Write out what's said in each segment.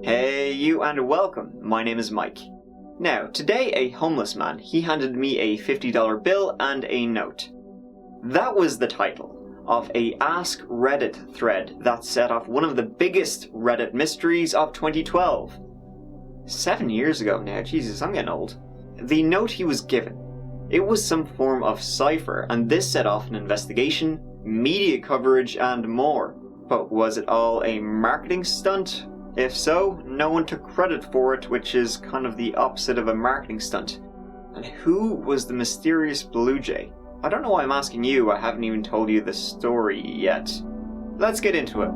Hey you and welcome, my name is Mike. Now, today a homeless man, he handed me a $50 bill and a note. That was the title of a Ask Reddit thread that set off one of the biggest Reddit mysteries of 2012. 7 years ago now, Jesus, I'm getting old. The note he was given, it was some form of cipher, and this set off an investigation, media coverage, and more. But was it all a marketing stunt? If so, no one took credit for it, which is kind of the opposite of a marketing stunt. And who was the mysterious BlueJay? I don't know why I'm asking you, I haven't even told you the story yet. Let's get into it.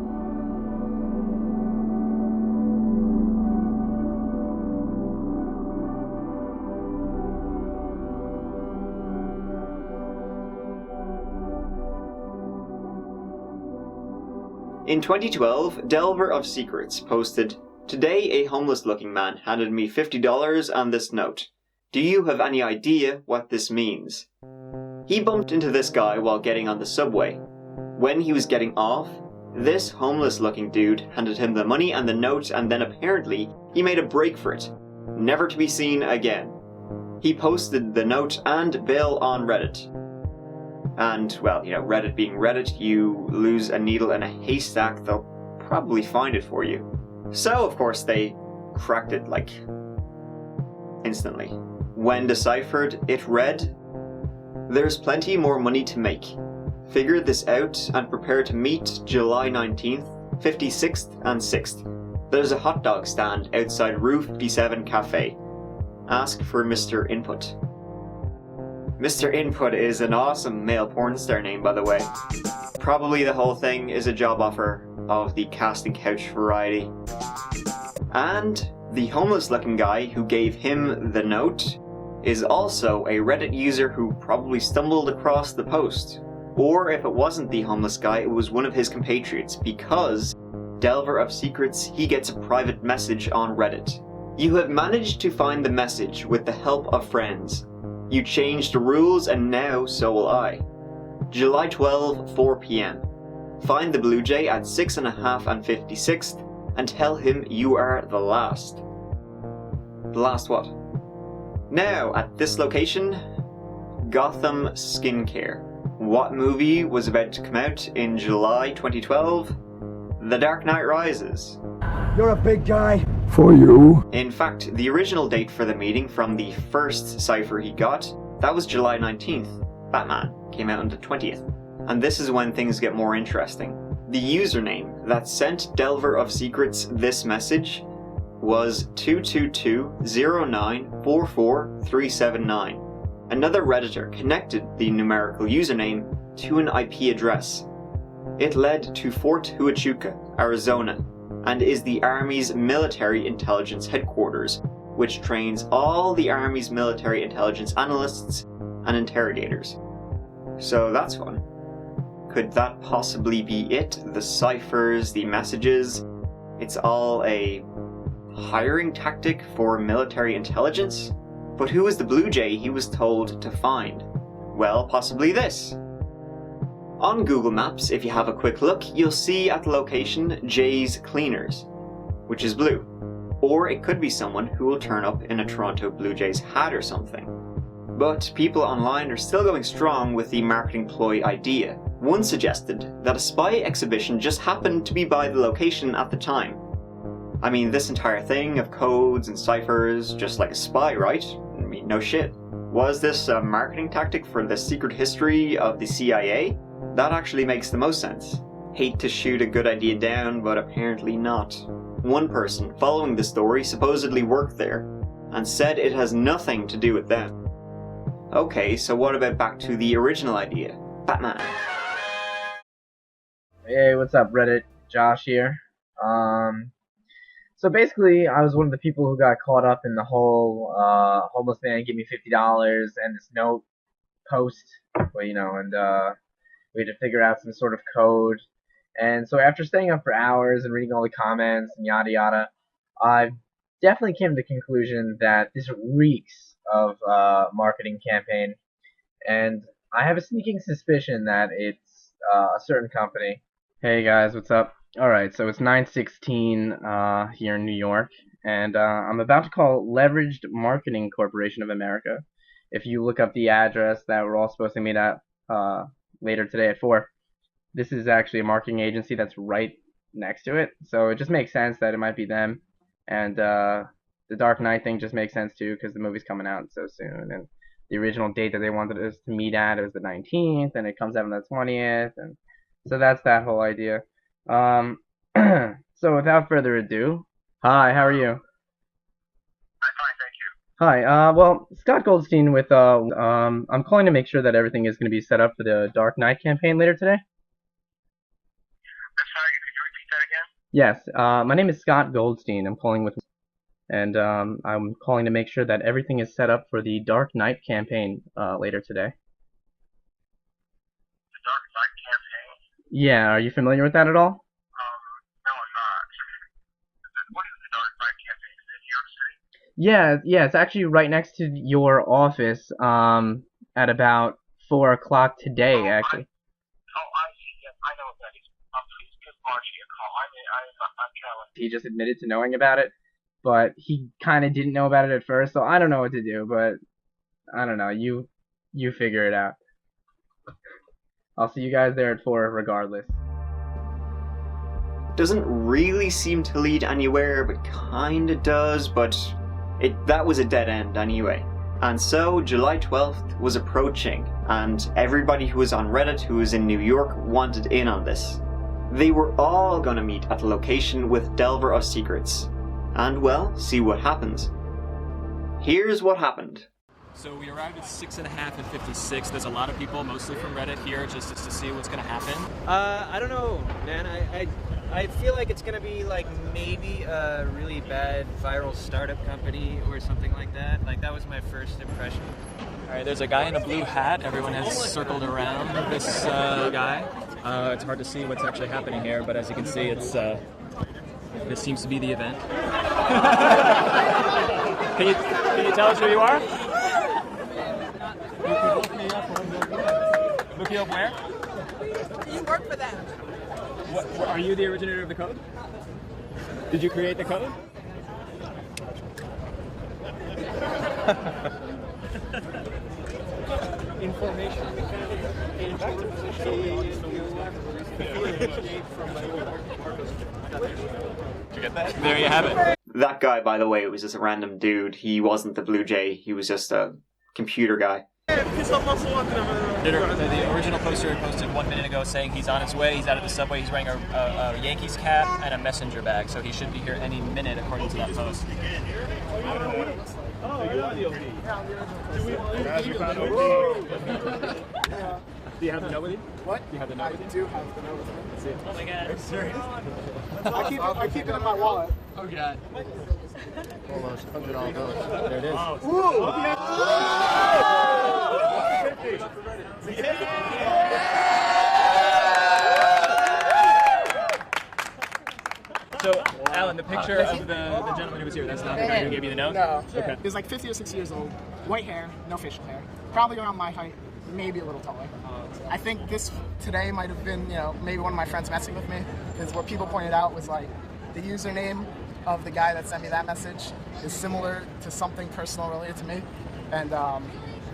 In 2012, Delver of Secrets posted, "Today a homeless-looking man handed me $50 and this note. Do you have any idea what this means?" He bumped into this guy while getting on the subway. When he was getting off, this homeless-looking dude handed him the money and the note, and then apparently he made a break for it, never to be seen again. He posted the note and bill on Reddit. And, well, Reddit being Reddit, you lose a needle in a haystack, they'll probably find it for you. So, of course, they cracked it, instantly. When deciphered, it read, "There's plenty more money to make. Figure this out and prepare to meet July 19th, 56th and 6th. There's a hot dog stand outside Rue 57 Cafe. Ask for Mr. Input." Mr. Input is an awesome male porn star name, by the way. Probably the whole thing is a job offer of the casting couch variety. And the homeless-looking guy who gave him the note is also a Reddit user who probably stumbled across the post. Or if it wasn't the homeless guy, it was one of his compatriots, because Delver of Secrets, he gets a private message on Reddit. "You have managed to find the message with the help of friends. You changed the rules and now so will I. July 12, 4 p.m. Find the BlueJay at 6.5 and 56th and tell him you are the last." The last what? Now, at this location, Gotham Skincare. What movie was about to come out in July 2012? The Dark Knight Rises. You're a big guy. For you. In fact, the original date for the meeting from the first cipher he got, that was July 19th. Batman came out on the 20th. And this is when things get more interesting. The username that sent Delver of Secrets this message was 222-0944-379. Another Redditor connected the numerical username to an IP address. It led to Fort Huachuca, Arizona, and is the Army's military intelligence headquarters, which trains all the Army's military intelligence analysts and interrogators. So that's fun. Could that possibly be it? The ciphers, the messages, it's all a hiring tactic for military intelligence? But who was the BlueJay he was told to find? Well, possibly this. On Google Maps, if you have a quick look, you'll see at the location Jay's Cleaners, which is blue. Or it could be someone who will turn up in a Toronto Blue Jays hat or something. But people online are still going strong with the marketing ploy idea. One suggested that a spy exhibition just happened to be by the location at the time. I mean, this entire thing of codes and ciphers, just like a spy, right? I mean, no shit. Was this a marketing tactic for the secret history of the CIA? That actually makes the most sense. Hate to shoot a good idea down, but apparently not. One person following the story supposedly worked there, and said it has nothing to do with them. Okay, so what about back to the original idea? Batman. Hey, what's up, Reddit? Josh here. So basically, I was one of the people who got caught up in the whole homeless man give me $50 and this note post, and we had to figure out some sort of code. And so after staying up for hours and reading all the comments and yada yada, I definitely came to the conclusion that this reeks of marketing campaign, and I have a sneaking suspicion that it's a certain company. Hey guys, what's up? Alright, so it's 9:16 here in New York, and I'm about to call Leveraged Marketing Corporation of America. If you look up the address that we're all supposed to meet at later today at 4, this is actually a marketing agency that's right next to it, so it just makes sense that it might be them. And the Dark Knight thing just makes sense too, because the movie's coming out so soon, and the original date that they wanted us to meet at is the 19th, and it comes out on the 20th, and so that's that whole idea. Um, so without further ado, hi, how are you? Hi, well, Scott Goldstein with, I'm calling to make sure that everything is going to be set up for the Dark Knight campaign later today. Yes, my name is Scott Goldstein. I'm calling with, and I'm calling to make sure that everything is set up for the Dark Knight campaign later today. Yeah, are you familiar with that at all? Yeah, yeah, it's actually right next to your office, at about 4 o'clock today, actually. He just admitted to knowing about it, but he kind of didn't know about it at first, so I don't know what to do, but I don't know, you figure it out. I'll see you guys there at 4 regardless. Doesn't really seem to lead anywhere, but kinda does, but that was a dead end anyway. And so July 12th was approaching, and everybody who was on Reddit who was in New York wanted in on this. They were all gonna meet at the location with Delver of Secrets, and well, see what happens. Here's what happened. So we arrived at 6.5 and 56. There's a lot of people, mostly from Reddit, here just to see what's going to happen. I don't know, man. I feel like it's gonna be like maybe a really bad viral startup company or something like that. Like that was my first impression. All right, there's a guy in a blue hat. Everyone has circled around this guy. It's hard to see what's actually happening here, but as you can see, it's this seems to be the event. Can you tell us who you are? Look me up where? You work for them. Are you the originator of the code? Did you create the code? Information. Did you get that? There you have it. That guy, by the way, was just a random dude. He wasn't the BlueJay, he was just a computer guy. The original poster posted 1 minute ago saying he's on his way, he's out of the subway, he's wearing a Yankees cap and a messenger bag, so he should be here any minute according to that post. Do you have the note with you? What? Do you have the note with you? I do have the note with me. Oh my god. Are you serious? I keep it in my wallet. Oh god. Almost $100 bills. There it is. So, Alan, the picture of the gentleman who was here, that's not the guy who gave you the note? No. Okay. He was like 50 or 60 years old, white hair, no facial hair. Probably around my height, maybe a little taller. I think this today might have been, maybe one of my friends messing with me, because what people pointed out was like the username of the guy that sent me that message is similar to something personal related to me, and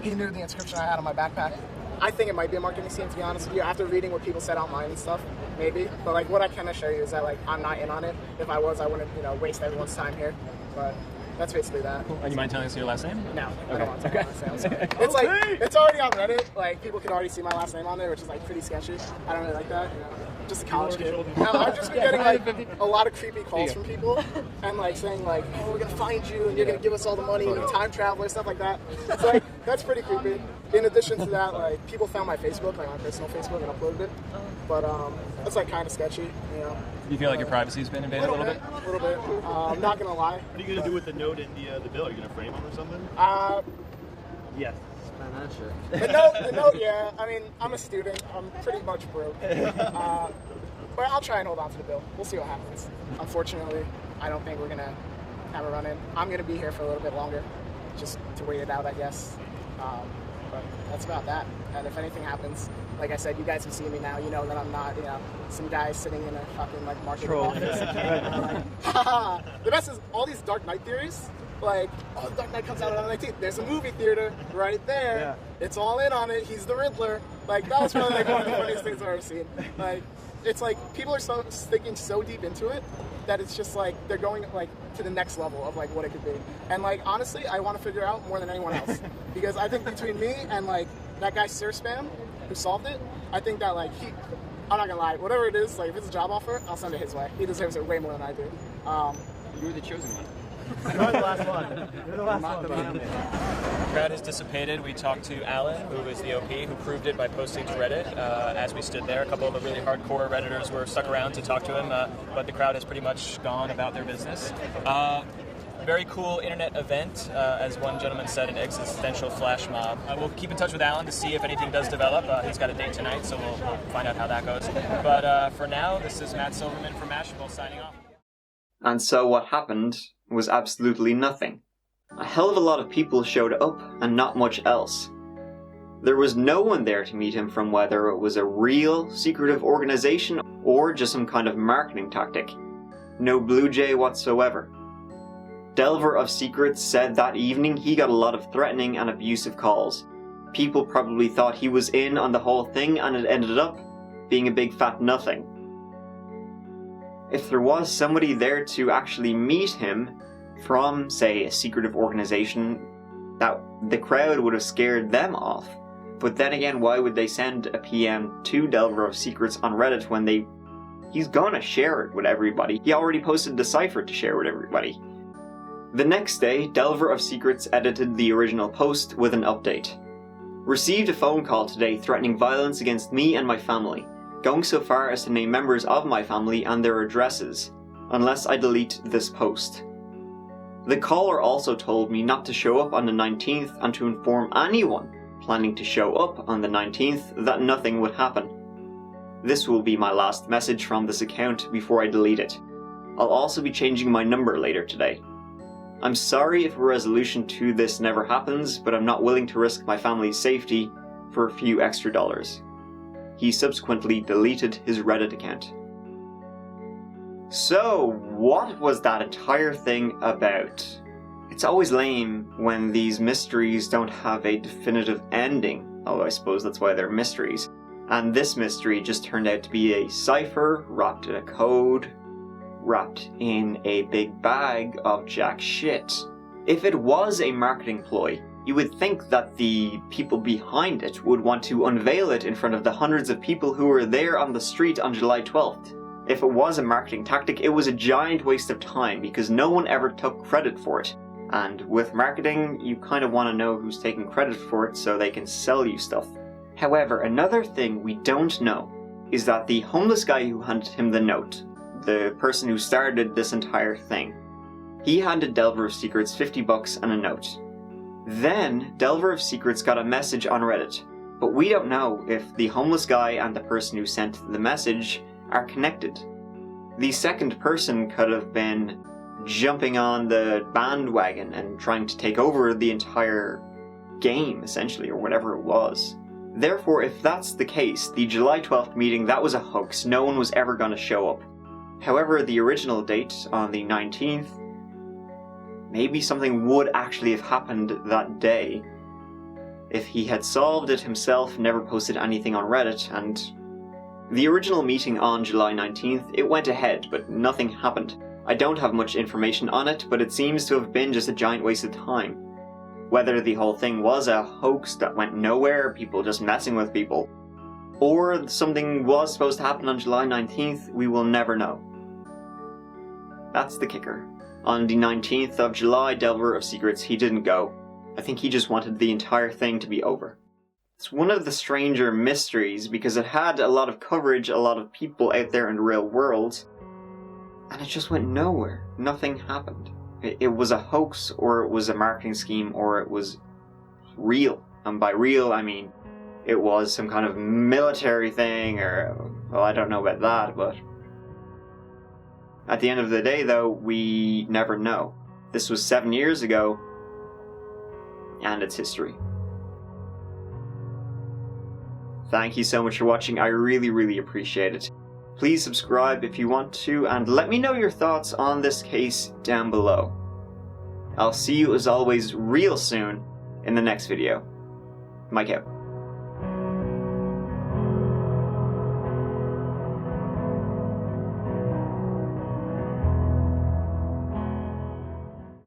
he knew the inscription I had on my backpack. I think it might be a marketing scheme, to be honest with you. After reading what people said online and stuff, maybe. But like, what I can assure you is that like I'm not in on it. If I was, I wouldn't, waste everyone's time here. But that's basically that. And you mind telling us your last name? No, I Okay. don't want to tell my last name. It's like it's already on Reddit. Like people can already see my last name on there, which is like pretty sketchy. I don't really like that. Just a college kid. No, I've just been getting like a lot of creepy calls from people and like saying like, oh, we're gonna find you and you're gonna give us all the money and you're time traveler, stuff like that. It's like that's pretty creepy. In addition to that, like people found my Facebook, like my personal Facebook, and uploaded it. But it's like kind of sketchy, Do you feel like your privacy's been invaded a little bit? A little bit. I'm not gonna lie. What are you gonna do with the note and the bill? Are you gonna frame them or something? Yes. Man, that shit. The note, yeah. I mean, I'm a student. I'm pretty much broke. But I'll try and hold on to the bill. We'll see what happens. Unfortunately, I don't think we're gonna have a run-in. I'm gonna be here for a little bit longer, just to wait it out, I guess. But that's about that. And if anything happens, like I said, you guys have seen me now. You know that I'm not, some guy sitting in a fucking like marketing office. The best is all these Dark Knight theories. Like, oh, the Dark Knight comes out on the 19th. There's a movie theater right there. Yeah. It's all in on it. He's the Riddler. Like, that was probably like one of the funniest things I've ever seen. Like, it's like people are thinking so deep into it that it's just like they're going like to the next level of like what it could be. And like honestly, I want to figure out more than anyone else because I think between me and like that guy Sir Spam who solved it, I think that like I'm not gonna lie, whatever it is, like if it's a job offer, I'll send it his way. He deserves it way more than I do. You were the chosen one. You're the last one. You're the last one. The crowd has dissipated. We talked to Alan, who is the OP, who proved it by posting to Reddit. As we stood there, a couple of the really hardcore Redditors were stuck around to talk to him, but the crowd has pretty much gone about their business. Very cool internet event, as one gentleman said, an existential flash mob. We'll keep in touch with Alan to see if anything does develop. He's got a date tonight, so we'll find out how that goes. But for now, this is Matt Silverman from Mashable signing off. And so what happened was absolutely nothing. A hell of a lot of people showed up and not much else. There was no one there to meet him from whether it was a real secretive organization or just some kind of marketing tactic. No BlueJay whatsoever. Delver of Secrets said that evening he got a lot of threatening and abusive calls. People probably thought he was in on the whole thing and it ended up being a big fat nothing. If there was somebody there to actually meet him from, say, a secretive organization, that the crowd would have scared them off. But then again, why would they send a PM to Delver of Secrets on Reddit when he's gonna share it with everybody? He already posted the cipher to share with everybody. The next day, Delver of Secrets edited the original post with an update. Received a phone call today threatening violence against me and my family, going so far as to name members of my family and their addresses, unless I delete this post. The caller also told me not to show up on the 19th and to inform anyone planning to show up on the 19th that nothing would happen. This will be my last message from this account before I delete it. I'll also be changing my number later today. I'm sorry if a resolution to this never happens, but I'm not willing to risk my family's safety for a few extra dollars. He subsequently deleted his Reddit account. So, what was that entire thing about? It's always lame when these mysteries don't have a definitive ending, although I suppose that's why they're mysteries. And this mystery just turned out to be a cipher wrapped in a code, wrapped in a big bag of jack shit. If it was a marketing ploy, you would think that the people behind it would want to unveil it in front of the hundreds of people who were there on the street on July 12th. If it was a marketing tactic, it was a giant waste of time because no one ever took credit for it. And with marketing, you kind of want to know who's taking credit for it so they can sell you stuff. However, another thing we don't know is that the homeless guy who handed him the note, the person who started this entire thing, he handed Delver of Secrets $50 and a note. Then, Delver of Secrets got a message on Reddit, but we don't know if the homeless guy and the person who sent the message are connected. The second person could have been jumping on the bandwagon and trying to take over the entire game, essentially, or whatever it was. Therefore, if that's the case, the July 12th meeting, that was a hoax. No one was ever going to show up. However, the original date, on the 19th, maybe something would actually have happened that day if he had solved it himself, never posted anything on Reddit, and the original meeting on July 19th, it went ahead, but nothing happened. I don't have much information on it, but it seems to have been just a giant waste of time. Whether the whole thing was a hoax that went nowhere, people just messing with people, or something was supposed to happen on July 19th, we will never know. That's the kicker. On the 19th of July, Delver of Secrets, he didn't go. I think he just wanted the entire thing to be over. It's one of the stranger mysteries because it had a lot of coverage, a lot of people out there in the real world, and it just went nowhere. Nothing happened. It was a hoax, or it was a marketing scheme, or it was real. And by real, I mean it was some kind of military thing, or, well, I don't know about that, but at the end of the day, though, we never know. This was 7 years ago, and it's history. Thank you so much for watching, I really appreciate it. Please subscribe if you want to, and let me know your thoughts on this case down below. I'll see you as always real soon in the next video. Mike out.